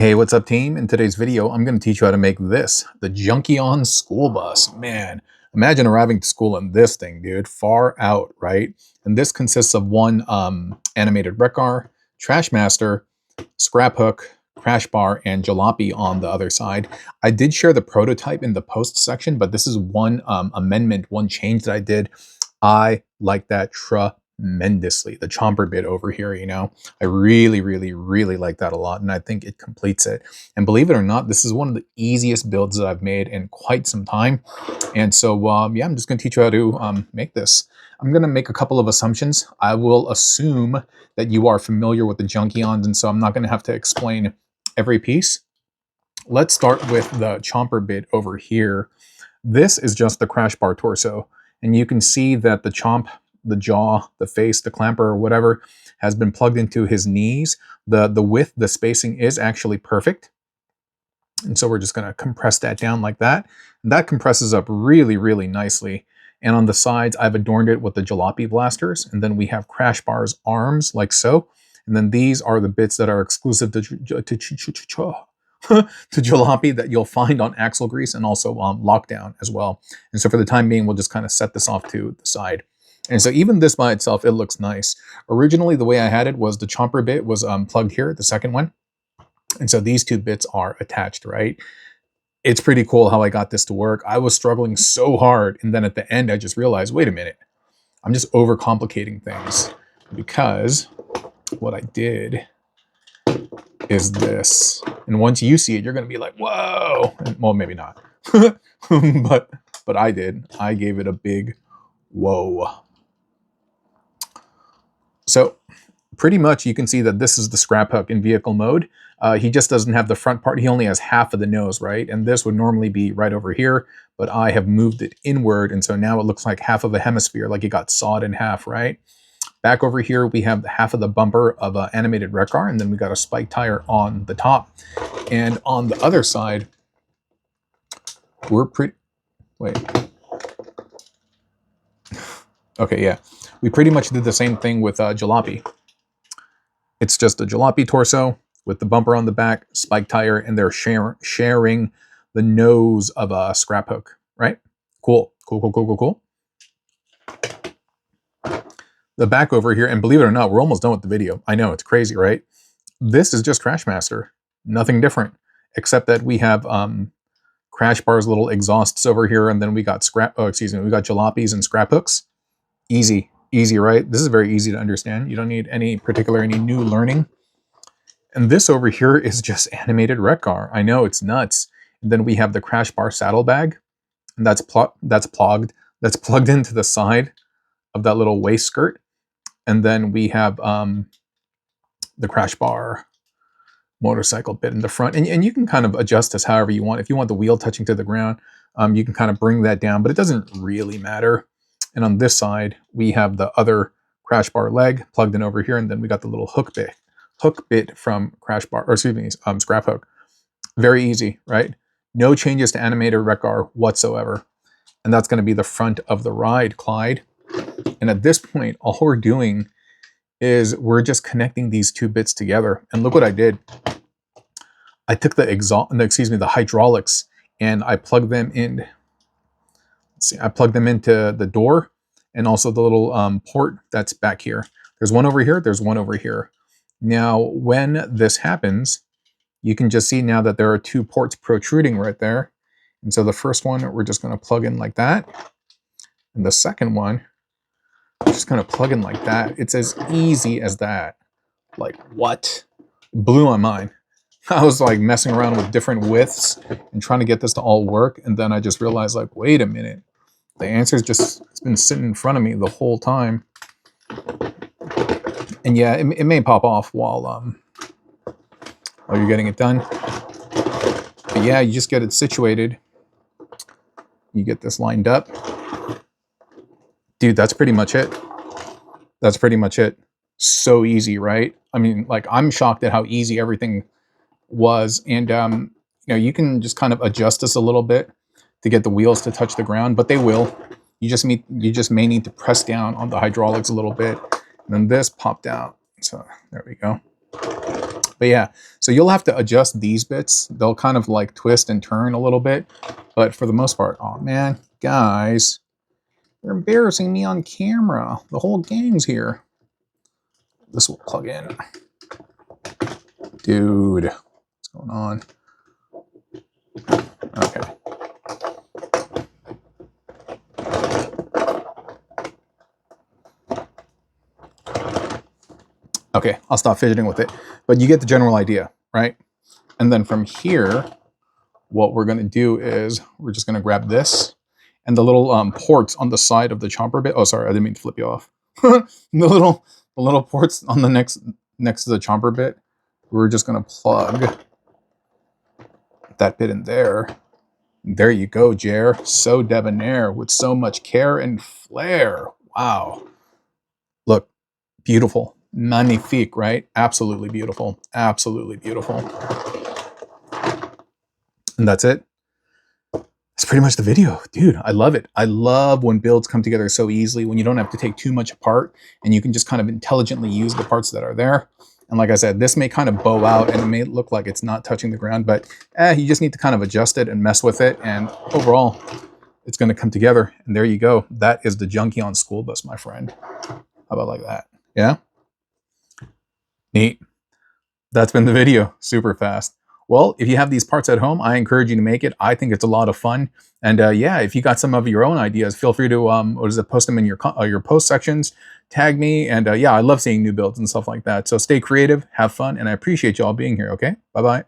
Hey, what's up team? In today's video, I'm going to teach you how to make this, the Junkion School Bus. Man, imagine arriving to school in this thing, dude. Far out, right? And this consists of one animated Wreck-Gar, Trashmaster, Scraphook, Crashbar, and Jalopy on the other side. I did share the prototype in the post section, but this is one amendment, one change that I did. I like that tremendously. The chomper bit over here, I really like that a lot, and I think it completes it. And believe it or not, this is one of the easiest builds that I've made in quite some time. And so, yeah, I'm just going to teach you how to make this. I'm going to make a couple of assumptions. I will assume that you are familiar with the Junkions, and so I'm not going to have to explain every piece. Let's start with the chomper bit over here. This is just the Crashbar torso, and you can see that the chomp, the jaw, the face, the clamper, or whatever, has been plugged into his knees. The width, the spacing is actually perfect. And so we're just going to compress that down like that. And that compresses up really nicely. And on the sides, I've adorned it with the Jalopy blasters. And then we have Crashbar's arms, like so. And then these are the bits that are exclusive to Jalopy that you'll find on axle grease and also lockdown as well. And so for the time being, we'll just kind of set this off to the side. And so even this by itself, it looks nice. Originally, the way I had it was the chomper bit was plugged here, the second one. And so these two bits are attached, right? It's pretty cool how I got this to work. I was struggling so hard. And then at the end, I just realized, wait a minute, I'm just overcomplicating things, because what I did is this. And once you see it, you're going to be like, whoa. And, well, maybe not. but I did. I gave it a big whoa. So pretty much you can see that this is the Scraphook in vehicle mode. He just doesn't have the front part. He only has half of the nose, right? And this would normally be right over here, but I have moved it inward. And so now it looks like half of a hemisphere, like it got sawed in half, right? Back over here, we have half of the bumper of an animated Wreck-Gar, and then we got a spike tire on the top. And on the other side, we're pretty... Wait. Okay, yeah. We pretty much did the same thing with Jalopy. It's just a Jalopy torso with the bumper on the back, spike tire, and they're sharing the nose of a Scraphook, right? Cool. The back over here, and believe it or not, we're almost done with the video. I know, it's crazy, right? This is just Trashmaster. Nothing different, except that we have Crashbar's little exhausts over here, and then we got we got Jalopys and Scraphooks. Easy, right? This is very easy to understand. You don't need any new learning. And this over here is just animated Wreck-Gar. I know, it's nuts. And then we have the Crashbar saddlebag, and that's plugged into the side of that little waist skirt. And then we have the Crashbar motorcycle bit in the front. And you can kind of adjust this however you want. If you want the wheel touching to the ground, you can kind of bring that down, but it doesn't really matter. And on this side, we have the other Crashbar leg plugged in over here, and then we got the little hook bit from Scraphook. Very easy, right? No changes to animated Wreck-Gar whatsoever. And that's going to be the front of the ride, Clyde. And at this point, all we're doing is we're just connecting these two bits together. And look what I did. I took the hydraulics, and I plugged them in. I plugged them into the door and also the little port that's back here. There's one over here. There's one over here. Now, when this happens, you can just see now that there are two ports protruding right there. And so the first one, we're just going to plug in like that. And the second one, we're just going to plug in like that. It's as easy as that. Like, what? It blew my mind. I was like messing around with different widths and trying to get this to all work. And then I just realized, like, wait a minute. The answer's just, it's been sitting in front of me the whole time. And yeah, it may pop off while you're getting it done. But yeah, you just get it situated. You get this lined up. Dude, that's pretty much it. That's pretty much it. So easy, right? I mean, like, I'm shocked at how easy everything was. And, you can just kind of adjust this a little bit to get the wheels to touch the ground, but they will. You just may need to press down on the hydraulics a little bit. And then this popped out. So there we go. But yeah, so you'll have to adjust these bits. They'll kind of like twist and turn a little bit. But for the most part, oh man, guys, you're embarrassing me on camera. The whole gang's here. This will plug in. Dude, what's going on? Okay. Okay, I'll stop fidgeting with it. But you get the general idea, right? And then from here, what we're going to do is we're just going to grab this and the little ports on the side of the chomper bit. Oh, sorry, I didn't mean to flip you off. the little ports on the next to the chomper bit. We're just going to plug that bit in there. There you go, Jer. So debonair with so much care and flair. Wow. Look, beautiful. Magnifique, right? Absolutely beautiful. Absolutely beautiful. And that's it. That's pretty much the video. Dude, I love it. I love when builds come together so easily, when you don't have to take too much apart and you can just kind of intelligently use the parts that are there. And like I said, this may kind of bow out and it may look like it's not touching the ground, but you just need to kind of adjust it and mess with it. And overall, it's going to come together. And there you go. That is the Junkion School Bus, my friend. How about like that? Yeah? Neat. That's been the video. Super fast. Well, if you have these parts at home, I encourage you to make it. I think it's a lot of fun. And yeah, if you got some of your own ideas, feel free to post them in your post sections. Tag me. And yeah, I love seeing new builds and stuff like that. So stay creative, have fun, and I appreciate you all being here. Okay? Bye-bye.